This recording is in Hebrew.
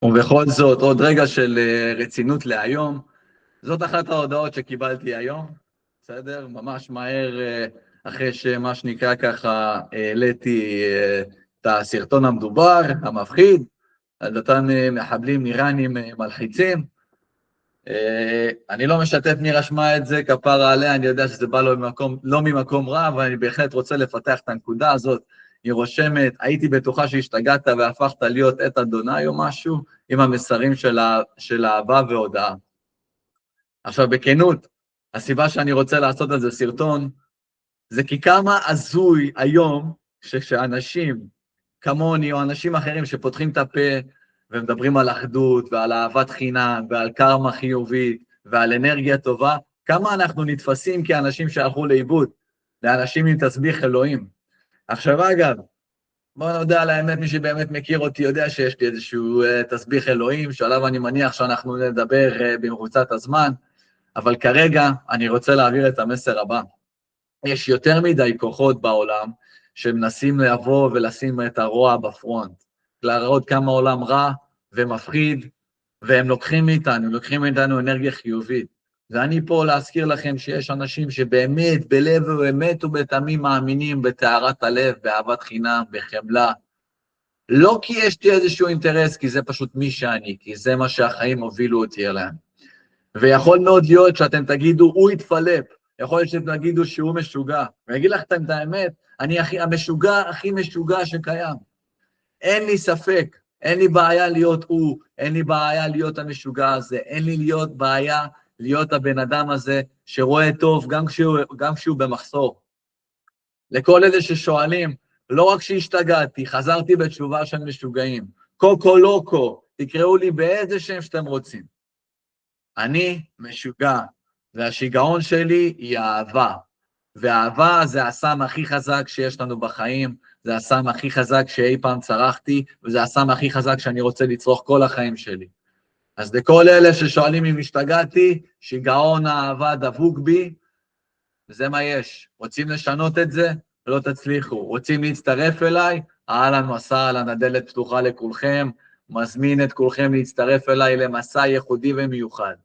ובכל זאת, עוד רגע של רצינות להיום. זאת אחת ההודעות שקיבלתי היום, בסדר? ממש מהר, אחרי שמה שנקרא ככה, העליתי את הסרטון המדובר, המפחיד, על אותם מחבלים איראנים מלחיצים. אני לא משתף מי רשמה את זה, כפרה עליה, אני יודע שזה בא לא ממקום רע, אבל אני בהחלט רוצה לפתח את הנקודה הזאת. היא רושמת, הייתי בטוחה שהשתגעת והפכת להיות את אדוני או משהו, עם המסרים של אהבה והודעה. עכשיו, בכנות, הסיבה שאני רוצה לעשות על זה סרטון, זה כי כמה הזוי היום, שאנשים כמוני או אנשים אחרים שפותחים את הפה, ומדברים על אחדות ועל אהבת חינם ועל קרמה חיובית ועל אנרגיה טובה, כמה אנחנו נתפסים כאנשים שהלכו לאיבוד, לאנשים עם תסביך אלוהים. עכשיו אגב, בוא נודע על האמת, מי שבאמת מכיר אותי יודע שיש לי איזשהו תסביך אלוהים, שעליו אני מניח שאנחנו נדבר במרוצת הזמן, אבל כרגע אני רוצה להעביר את המסר הבא. יש יותר מדי כוחות בעולם שמנסים לבוא ולשים את הרוע בפרונט, להראות כמה העולם רע ומפחיד, והם לוקחים מאיתנו אנרגיה חיובית. ואני פה להזכיר לכם שיש אנשים שבאמת בלב ובאמת ובתמים מאמינים בטהרת הלב, באהבת חינם, בחמלה. לא כי יש לי איזשהו אינטרס, כי זה פשוט מי שאני, כי זה מה שהחיים הובילו אותי אליהם. ויכול מאוד להיות שאתם תגידו, הוא יתפלפ, יכול להיות שאתם תגידו שהוא משוגע. ואני אגיד לכם את האמת, אני המשוגע הכי משוגע שקיים. אין לי ספק, אין לי בעיה להיות הוא, אין לי בעיה להיות המשוגע הזה, אין לי בעיה להיות הבן אדם הזה שרואה טוב גם כשהוא במחסור. לכל אלה ששואלים, לא רק שהשתגעתי, חזרתי בתשובה של משוגעים. קוקו לוקו, תקראו לי באיזה שם שאתם רוצים. אני משוגע, והשיגעון שלי היא אהבה. והאהבה זה הסם הכי חזק שיש לנו בחיים, זה הסם הכי חזק שאי פעם צרכתי, וזה הסם הכי חזק שאני רוצה לצרוך כל החיים שלי. אז לכל אלה ששואלים אם השתגעתי, שיגעון האהבה דבוק בי, וזה מה יש. רוצים לשנות את זה? לא תצליחו. רוצים להצטרף אליי? אהלן וסהלן, הדלת פתוחה לכולכם, מזמין את כולכם להצטרף אליי למסע ייחודי ומיוחד.